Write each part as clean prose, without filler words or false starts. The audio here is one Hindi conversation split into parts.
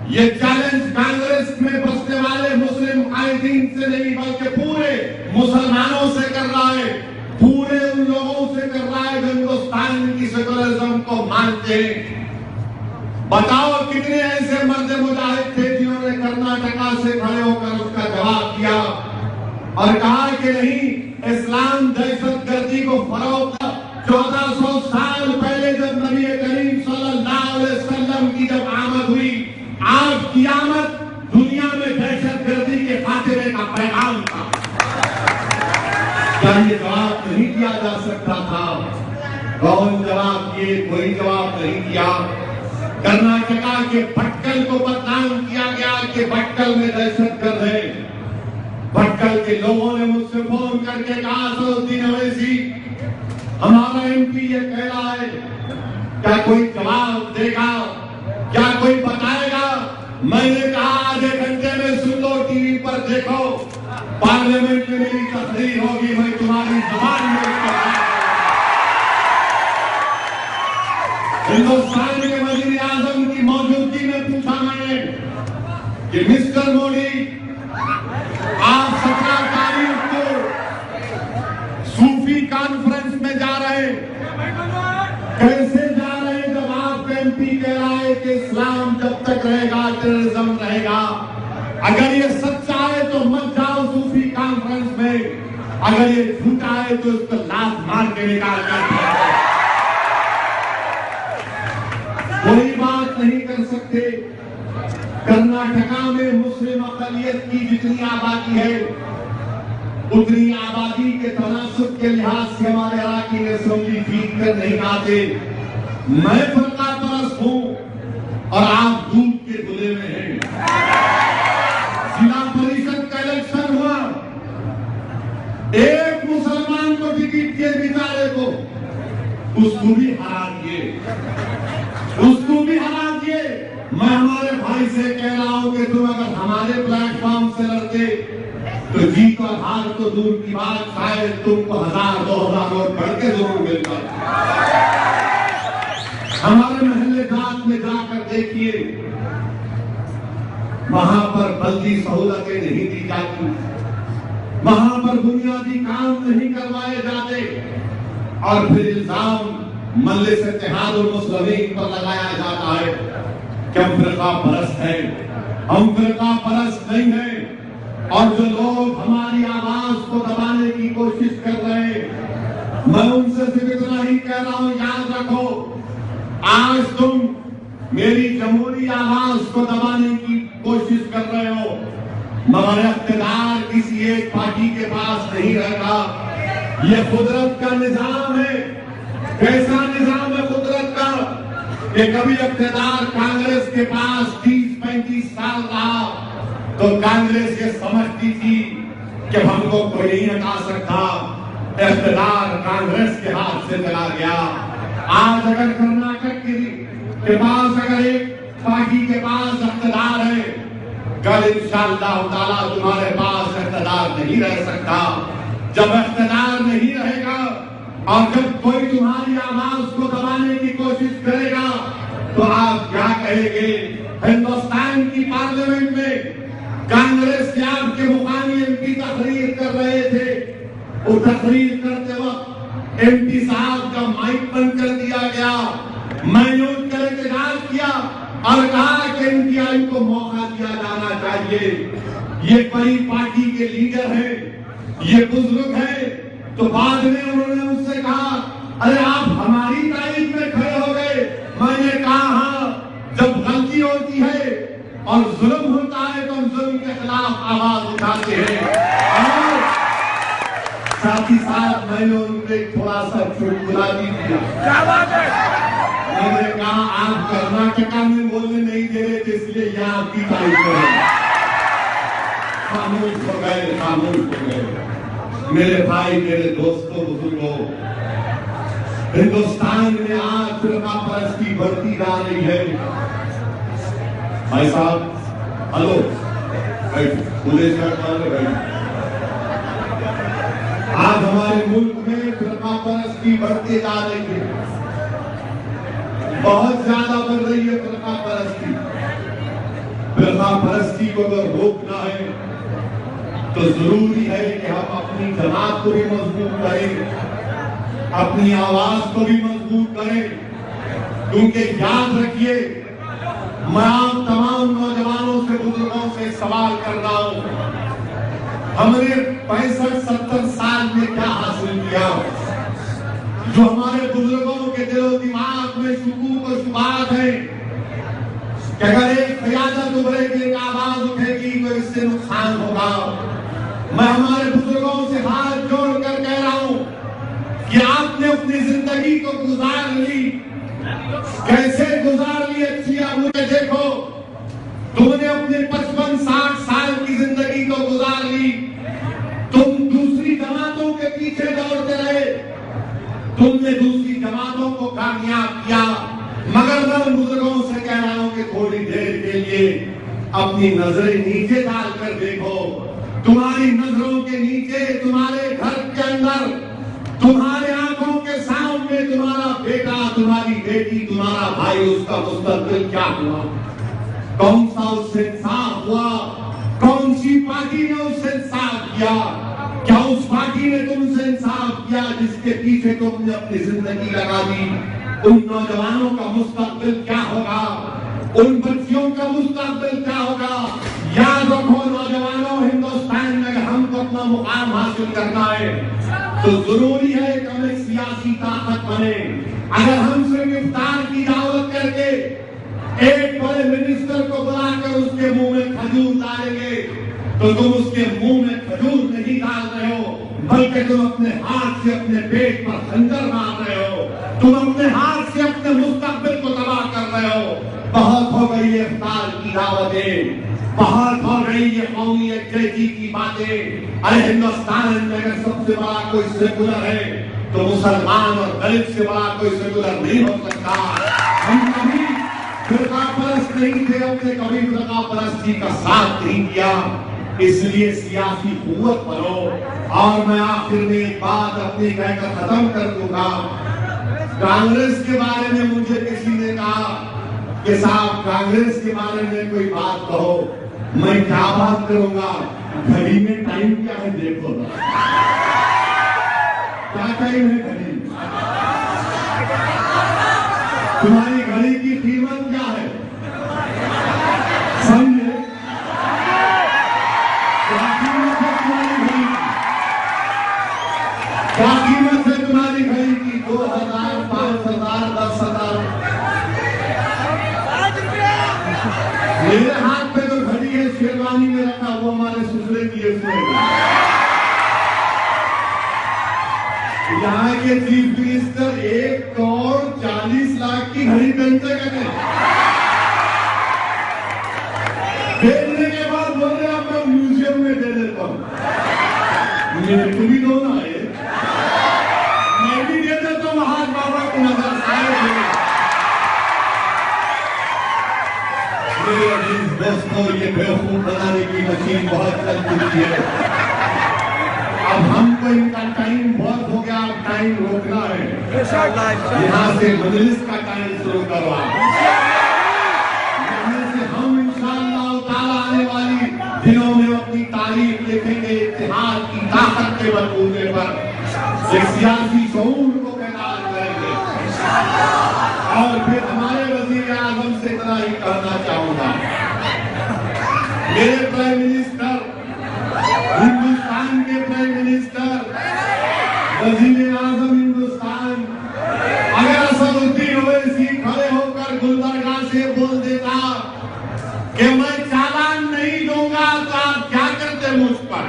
ये चैलेंज कांग्रेस में बसने वाले मुस्लिम कायदीन से नहीं बल्कि पूरे मुसलमानों से कर रहा है, पूरे उन लोगों से कर रहा है जो हिंदुस्तान की सेकुलरिज्म को मानते हैं। बताओ कितने ऐसे मर्द मुजाहिद थे जिन्होंने कर्नाटका से खड़े होकर उसका जवाब दिया और कहा कि नहीं, इस्लाम दहशतगर्दी को फरोग। 1400 साल पहले जब नबी करीम सल्लल्लाहु अलैहि वसल्लम की जब आमद हुई, आज की आमद दुनिया में दहशतगर्दी के खातिरे का पैगाम था। क्या ये जवाब नहीं दिया जा सकता था? कौन जवाब दिए? कोई जवाब नहीं दिया। कर्नाटका के भटकल को बदनाम किया गया कि भटकल में दहशतगर्द है। भटकल के लोगों ने मुझसे फोन करके कहा, सलाउद्दीन अवैसी हमारा एमपी ये कह रहा है, क्या कोई जवाब देगा? क्या कोई बताएगा? मैंने कहा आधे घंटे में सुन लो, टीवी पर देखो, पार्लियामेंट में मेरी तकरीर होगी, मैं तुम्हारी जुबान में हिंदुस्तान के वजीर आजम की मौजूदगी में पूछा मैंने कि मिस्टर मोदी, आप 17 तारीख को सूफी कॉन्फ्रेंस में जा रहे हैं, कैसे जा रहे हैं जब आप एमपी कह रहा है कि इस्लाम जब तक रहेगा टेररिज्म रहेगा? अगर ये सच्चा है तो मत जाओ सूफी कॉन्फ्रेंस में, अगर ये झूठा है तो उसको लात मार के निकाल कर कोई बात नहीं कर सकते। कर्नाटका में मुस्लिम अक़लियत की जितनी आबादी है, उतनी आबादी के तनासुब के लिहाज से हमारे अराकीन असेंबली जीत कर नहीं आते। मैं फरका परस्त हूं और आप दूध के खुले में हैं। जिला परिषद का इलेक्शन हुआ, एक मुसलमान को टिकट दिए बेचारे को, उसको भी हरा दिए, उसको भी हरा दिए। मैं हमारे भाई से कह रहा हूं कि तुम अगर हमारे प्लेटफॉर्म से लड़ते तो जीत और हार तो दूर की बात, शायद तुमको 1000-2000 वोट बढ़ के जरूर मिल जाए। हमारे महल्ले जात में जाकर देखिए, वहां पर बल्दी सहूलतें नहीं दी जाती, वहां पर बुनियादी काम नहीं करवाए जाते और फिर इल्जाम मजलिस इत्तेहादुल मुस्लिमीन पर लगाया जाता है कि हम फिरका परस्त हैं। हम फिरका परस्त नहीं हैं। और जो लोग हमारी आवाज को दबाने की कोशिश कर रहे हैं, मैं उनसे सिर्फ इतना ही कह रहा हूं, याद रखो, आज तुम मेरी जमहूरी आवाज को दबाने की कोशिश कर रहे हो, मगर इख्तियार किसी एक पार्टी के पास नहीं रहेगा। ये कुदरत का निजाम है। कैसा निजाम है कुदरत का कि कभी इख्तियार कांग्रेस के पास 30-35 साल रहा तो कांग्रेस ये समझती थी कि हमको कोई नहीं हटा सकता, इख्तियार कांग्रेस के हाथ से चला गया। आज अगर कर्नाटक के पास अगर एक पार्टी के पास इख्तियार है, कल इंशाअल्लाह ताला तुम्हारे पास इख्तियार नहीं रह सकता। जब इख्तियार नहीं रहेगा और जब कोई तुम्हारी आवाज को दबाने की कोशिश करेगा तो आप क्या कहेंगे? हिंदुस्तान की पार्लियामेंट में कांग्रेस के आपके मुकामी एमपी तकरीर कर रहे थे, वो तकरीर करते वक्त एमपी साहब का माइक बंद कर दिया गया। मैंने उनका एहतजाज किया और कहा कि इनकी आयु को मौका दिया जाना चाहिए। ये बड़ी पार्टी के लीडर हैं, ये बुजुर्ग है। तो बाद में उन्होंने मुझसे कहा, अरे आप हमारी तारीफ में खड़े हो गए। मैंने कहा हाँ, जब गलती होती है और जुल्म होता है तो हम जुल्म के खिलाफ आवाज उठाते हैं। और साथ ही साथ मैंने उनके थोड़ा सा चुटकुला भी दिया। मैंने कहा आप कर्नाटका में बोलने नहीं दे रहे थे, इसलिए यहाँ आपकी तारीफ करें। खामोश हो गए, खामोश हो गए। मेरे भाई, मेरे दोस्तों, बुजुर्गों, हिंदुस्तान में आज फिरका परस्ती बढ़ती जा रही है। भाई साहब, हेलो, पुलिस आज हमारे मुल्क में फिरका परस्ती बढ़ती जा रही है, बहुत ज्यादा बढ़ रही है फिरका परस्ती। खुदा परस्ती को अगर रोकना है तो जरूरी है कि हम अपनी जमात को भी मजबूत करें, अपनी आवाज को भी मजबूत करें। क्योंकि याद रखिए, मैं आप तमाम नौजवानों से, बुजुर्गों से सवाल कर रहा हूं, हमने 65-70 साल में क्या हासिल किया? जो हमारे बुजुर्गों के दिलो दिमाग में शुकूक और शुबात है कि अगर एक क़यादत उभरेगी, एक आवाज उठेगी तो इससे नुकसान होगा। मैं हमारे बुजुर्गों से हाथ जोड़कर कह रहा हूं कि आपने अपनी जिंदगी को गुजार ली, कैसे गुजार ली? अच्छी आप मुझे देखो, तुमने अपने 55-60 साल की जिंदगी को गुजार ली, तुम दूसरी जमातों के पीछे दौड़ते रहे, तुमने दूसरी जमातों को कामयाब किया। मगर मैं उन बुजुर्गों से कह रहा हूं कि थोड़ी देर के लिए अपनी नजरें नीचे डालकर देखो। तुम्हारी नजरों के नीचे, तुम्हारे घर के अंदर, तुम्हारे आंखों के सामने तुम्हारा बेटा, तुम्हारी बेटी, तुम्हारा भाई, उसका मुस्तकबिल क्या हुआ? कौन सा उससे इंसाफ हुआ? कौन सी पार्टी ने उससे इंसाफ किया? क्या उस पार्टी ने तुमसे इंसाफ किया जिसके पीछे तुमने अपनी जिंदगी लगा दी? उन नौजवानों का मुस्तकबिल क्या होगा? उन बच्चियों का मुस्तकबिल क्या होगा? याद रखो नौजवानों, हिंदुस्तान में हमको अपना मुकाम हासिल करना है तो जरूरी है कि हम एक सियासी ताकत बने। अगर हम सिर्फ इफ्तार की दावत करके एक बड़े मिनिस्टर को बुलाकर उसके मुंह में खजूर डालेंगे तो तुम उसके मुंह में खजूर नहीं डाल रहे हो, बल्कि तुम अपने हाथ से अपने पेट पर खंजर मार रहे हो, तुम अपने हाथ से अपने मुस्तकबिल को तबाह कर रहे हो। बहुत हो गई ये इफ्तार की दावतें, बहुत हो गई ये कौमी यकजहती की बातें। अरे हिंदुस्तान में अगर सबसे बड़ा कोई सेकुलर है तो मुसलमान और दलित से बड़ा कोई सेकुलर नहीं हो सकता। हम कभी फिरका परस्त नहीं थे, हमने कभी फिरका परस्ती का साथ नहीं किया, इसलिए सियासी कुव्वत बनो। और मैं आखिर में एक बात अपनी कहकर खत्म कर दूंगा। कांग्रेस के बारे में मुझे किसी ने कहा कि साहब कांग्रेस के बारे में कोई बात कहो। मैं क्या बात करूंगा? घड़ी में टाइम क्या है देखो ना, क्या टाइम है घड़ी? तुम्हारी घड़ी की कीमत क्या है? समझे? क्या कीमत है तुम्हारी घड़ी की? क्या कीमत है तुम्हारी घड़ी की? 2000, 5000, 10,000। मेरे हाथ पे तो घड़ी है, शेरवानी में रखा, वो हमारे ससुरे दिए हुए। यहाँ के चीफ मिनिस्टर 1 करोड़ 40 लाख की घड़ी पहनते कहते, देखने के बाद बोल रहे अब मैं म्यूजियम में दे देता हूँ। मेरे को भी दो ना, मैं भी दे देता हूँ महात्मा बाबा को नजर आए। मेरे अजीज दोस्तों, ये बेवकूफ बनाने की मशीन बहुत चल चुकी है। अब हमको इनका टाइम बहुत हो गया, अब टाइम रोकना है। यहाँ से मजलिस का टाइम शुरू करवा, यहाँ से हम इंशाअल्लाह ताला आने वाली दिनों में अपनी तारीफ लिखेंगे इत्तेहाद की ताकत के बलबूते पर, एक सियासी शऊर को पैदा करेंगे। और फिर हमारे वजीर आजम से इतना ही कहना चाहूंगा, मेरे प्राइम मिनिस्टर, हिंदुस्तान के प्राइम मिनिस्टर, वजीर आजम हिंदुस्तान, अगर असदुद्दीन ओवैसी खड़े होकर गुलबर्गा से बोल देता कि मैं चालान नहीं दूंगा तो आप क्या करते मुझ पर?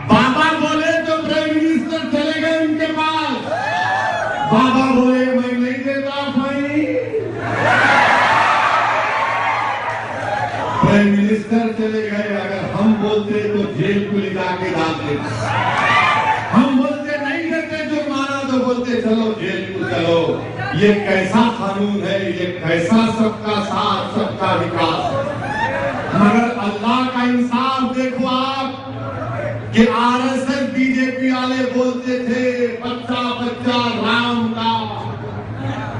बाबा बोले तो प्राइम मिनिस्टर चले गए उनके पास, बाबा बोले मैं नहीं देता फाइन, प्राइम मिनिस्टर चले गए। अगर हम बोलते तो जेल को ले जाके डाल देते, हम बोलते नहीं देते जुर्माना तो बोलते चलो जेल को चलो। ये कैसा कानून है? ये कैसा सबका साथ सबका विकास? मगर अल्लाह का इंसाफ देखो आप कि आरएसएस बीजेपी वाले बोलते थे बच्चा बच्चा राम का,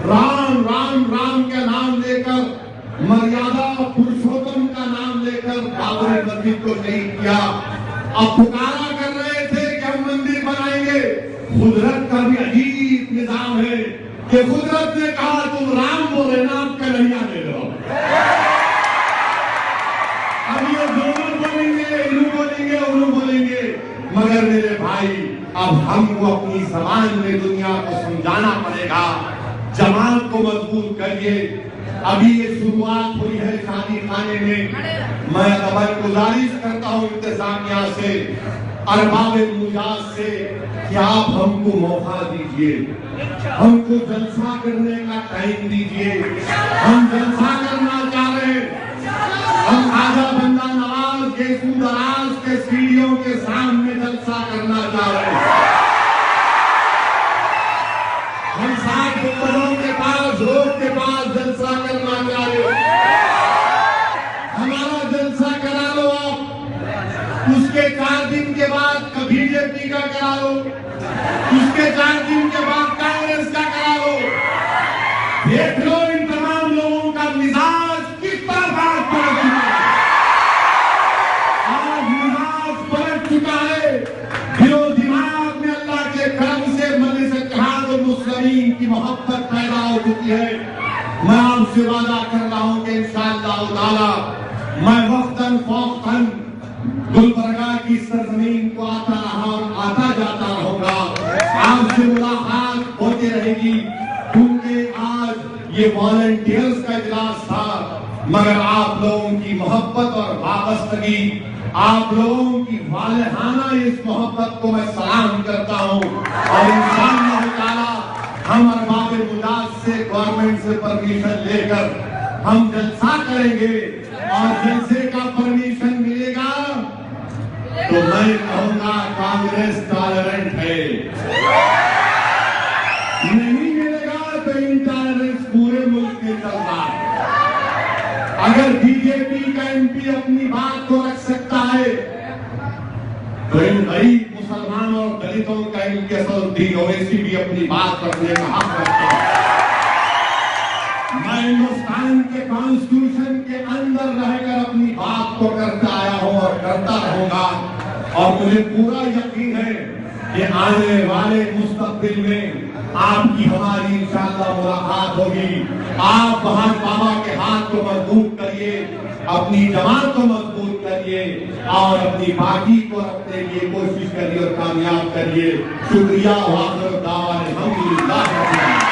राम राम राम के नाम लेकर मर्यादा गया। अब पुकारा कर रहे थे कि हम मंदिर बनाएंगे। कुदरत का भी अजीब निजाम है कि कुदरत ने कहा तुम राम बोले ना, आप कन्हैया ले लो। अब ये दोनों बोलेंगे, इन्हों बोलेंगे, उन्हों बोलेंगे, मगर मेरे भाई अब हमको अपनी जबान में दुनिया को समझाना पड़ेगा। जमात को मजबूत करिए। अभी ये शुरुआत हुई है शादी खाने में। मैं अगर गुजारिश करता हूँ इंतजामिया से, अरबाब मुजाज से कि आप हमको मौका दीजिए, हमको जलसा करने का टाइम दीजिए। हम जलसा करना चाह रहे हैं। हम खाजा बंदा नवाज के सूदराज के सीढ़ियों के सामने जलसा करना चाह रहे हैं। हम 7 गुंबदों के पास, रोड के पास जलसा करना चाह रहे हैं। हमारा जलसा करा लो आप, उसके 4 दिन के बाद बीजेपी का करा लो, उसके 4 दिन के बाद कांग्रेस का करा लो। देख लो इन तमाम लोगों का मिजाज किस तरह पलट चुका है। आज मिजाज पलट चुका है। दिलो दिमाग में अल्लाह के करम से मजलिस इत्तेहाद और मुस्लिमीन की मोहब्बत पैदा हो चुकी है। मैं आपसे वादा कर रहा हूं कि इंशाअल्लाह ताला मैं वक्तन फौक्तन गुलबर्गा की सरजमीन को आता रहा और आता जाता रहूंगा। आपसे मुलाकात होती रहेगी, क्योंकि आज ये वॉलंटियर्स का इजलास था, मगर आप लोगों की मोहब्बत और वाबस्तगी, आप लोगों की वालेहाना इस मोहब्बत को मैं सलाम करता हूं। और इंशाअल्लाह ताला हम अरबाब मुजाज से, गवर्नमेंट से परमिशन लेकर हम जलसा करेंगे। और जलसे का परमिशन मिलेगा तो मैं कहूंगा कांग्रेस टॉलरेंट है, नहीं मिलेगा तो इंटॉलरेंस पूरे मुल्क में चल रहा है। अगर बीजेपी का एमपी अपनी बात को रख सकता है तो इन गरीब मुसलमानों और दलितों का इनके सौदी ओवैसी भी अपनी बात रखने का हक रखते हैं। मैं हिंदुस्तान के कॉन्स्टिट्यूशन के अंदर रहकर अपनी बात को करता आया हूं और करता रहूंगा। और मुझे पूरा यकीन है कि आने वाले मुस्तकबिल में आपकी हमारी इंशाअल्लाह मुलाकात होगी। आप वहां बाबा के हाथ को मजबूत करिए, अपनी जमात को मजबूत करिए और अपनी पार्टी को रखने की कोशिश करिए और कामयाब करिए। शुक्रिया। वाक़िअ दावा अल्हम्दुलिल्लाह।